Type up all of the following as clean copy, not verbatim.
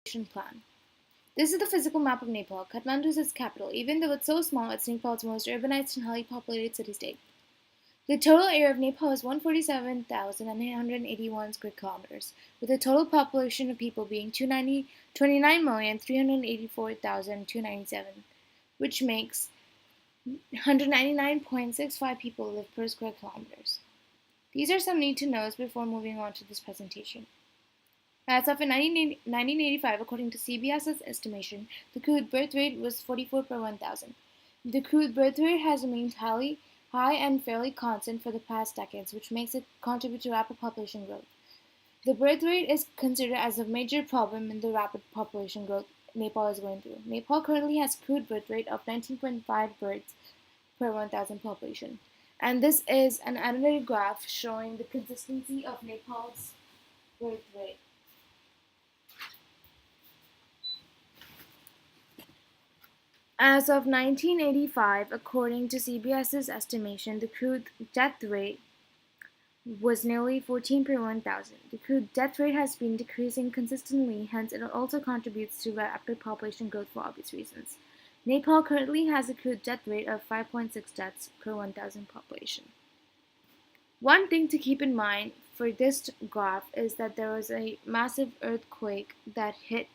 plan. This is the physical map of Nepal. Kathmandu is its capital. Even though it's so small, it's Nepal's most urbanized and highly populated city-state. The total area of Nepal is 147,881 square kilometers, with a total population of people being 29,384,297, which makes 199.65 people live per square kilometers. These are some need to knows before moving on to this presentation. As of 1985, according to CBS's estimation, the crude birth rate was 44 per 1,000. The crude birth rate has remained high and fairly constant for the past decades, which makes it contribute to rapid population growth. The birth rate is considered as a major problem in the rapid population growth Nepal is going through. Nepal currently has a crude birth rate of 19.5 births per 1,000 population. And this is an annotated graph showing the consistency of Nepal's birth rate. As of 1985, according to CBS's estimation, the crude death rate was nearly 14 per 1,000. The crude death rate has been decreasing consistently, hence it also contributes to rapid population growth for obvious reasons. Nepal currently has a crude death rate of 5.6 deaths per 1,000 population. One thing to keep in mind for this graph is that there was a massive earthquake that hit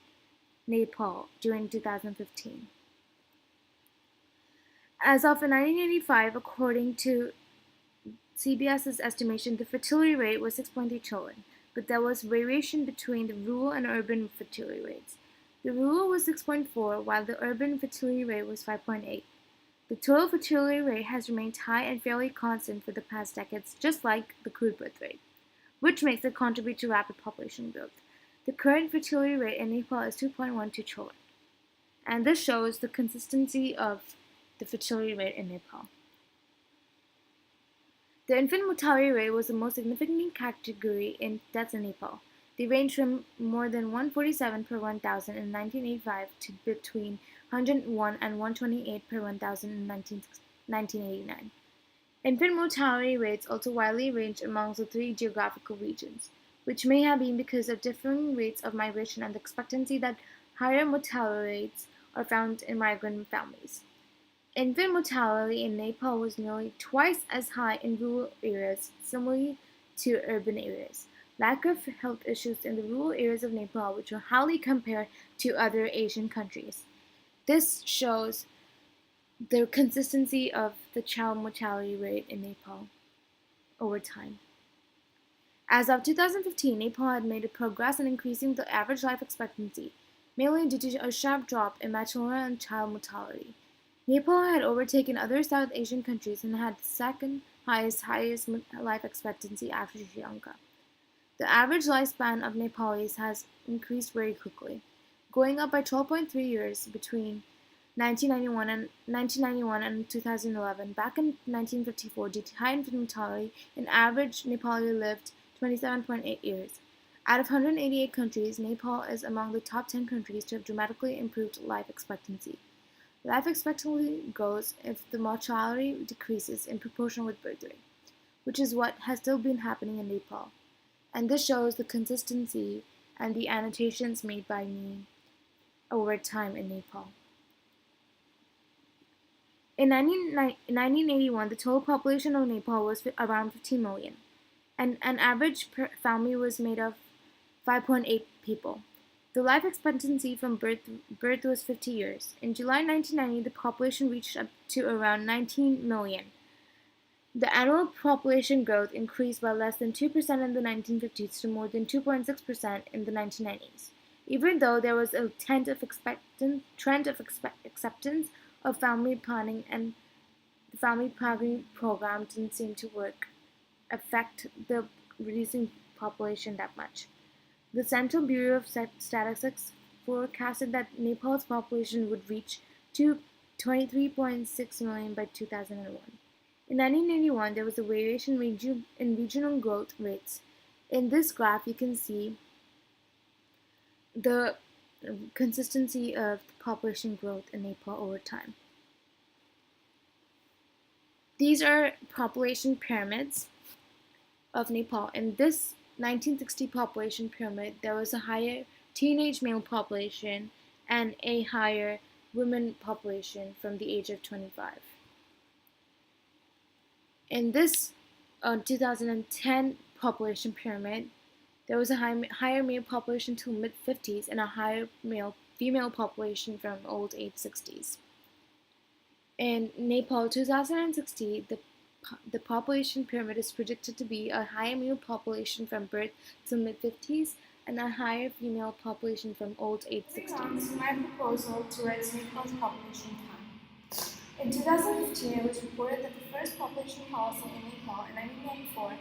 Nepal during 2015. As of 1985, according to CBS's estimation, the fertility rate was 6.3 children, but there was variation between the rural and urban fertility rates. The rural was 6.4, while the urban fertility rate was 5.8. The total fertility rate has remained high and fairly constant for the past decades, just like the crude birth rate, which makes it contribute to rapid population growth. The current fertility rate in Nepal is 2.12 children, and this shows the consistency of the fertility rate in Nepal. The infant mortality rate was the most significant category in deaths in Nepal. They ranged from more than 147 per 1,000 in 1985 to between 101 and 128 per 1,000 in 1989. Infant mortality rates also widely ranged amongst the three geographical regions, which may have been because of differing rates of migration and the expectancy that higher mortality rates are found in migrant families. Infant mortality in Nepal was nearly twice as high in rural areas, similarly to urban areas. Lack of health issues in the rural areas of Nepal, which are highly compared to other Asian countries. This shows the consistency of the child mortality rate in Nepal over time. As of 2015, Nepal had made a progress in increasing the average life expectancy, mainly due to a sharp drop in maternal and child mortality. Nepal had overtaken other South Asian countries and had the second highest life expectancy after Sri Lanka. The average lifespan of Nepalis has increased very quickly, going up by 12.3 years between 1991 and 2011. Back in 1954, due to high infant mortality, an average Nepali lived 27.8 years. Out of 188 countries, Nepal is among the top 10 countries to have dramatically improved life expectancy. Life expectancy grows if the mortality decreases in proportion with birth rate, which is what has still been happening in Nepal. And this shows the consistency and the annotations made by me over time in Nepal. In 1981, the total population of Nepal was around 15 million, and an average family was made of 5.8 people. The life expectancy from birth was 50 years. In July 1990, the population reached up to around 19 million. The annual population growth increased by less than 2% in the 1950s to more than 2.6% in the 1990s. Even though there was a trend of acceptance of family planning, and the family planning program didn't seem to affect the reducing population that much. The Central Bureau of Statistics forecasted that Nepal's population would reach 23.6 million by 2001. In 1981, there was a variation in regional growth rates. In this graph, you can see the consistency of the population growth in Nepal over time. These are population pyramids of Nepal. In this 1960 population pyramid, there was a higher teenage male population and a higher women population from the age of 25. In this 2010 population pyramid, there was a higher male population till mid 50s and a higher male female population from old age 60s. In Nepal 2060, the population pyramid is predicted to be a higher male population from birth to mid 50s and a higher female population from old age 60s. My proposal towards Nepal's population plan. In 2015, it was reported that the first population policy in Nepal in 1994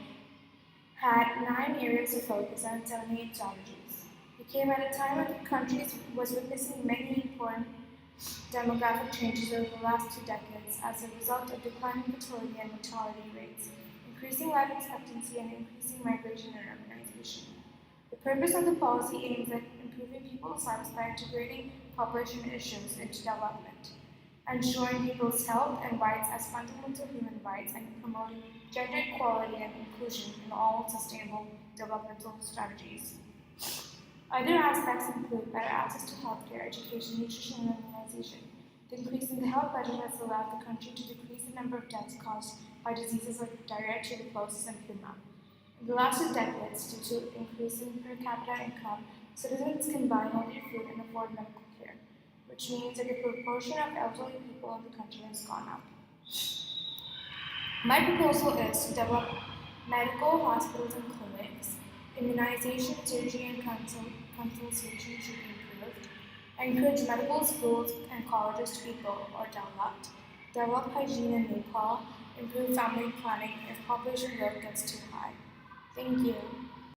had 9 areas of focus and 78 strategies. It came at a time when the country was witnessing many important demographic changes over the last 2 decades as a result of declining fertility and mortality rates, increasing life expectancy, and increasing migration and urbanization. The purpose of the policy aims at improving people's lives by integrating population issues into development, ensuring people's health and rights as fundamental human rights, and promoting gender equality and inclusion in all sustainable developmental strategies. Other aspects include better access to healthcare, education, nutrition, and immunization. The increase in the health budget has allowed the country to decrease the number of deaths caused by diseases like diarrhea, tuberculosis, and pneumonia. In the last 2 decades, due to increasing per capita income, citizens can buy healthier food and afford medical care, which means that the proportion of elderly people in the country has gone up. My proposal is to develop medical hospitals and clinics. Immunization, surgery, and consultation should be improved. Encourage medical schools and colleges to be built or developed. Develop hygiene in Nepal. Improve family planning if population growth gets too high. Thank you.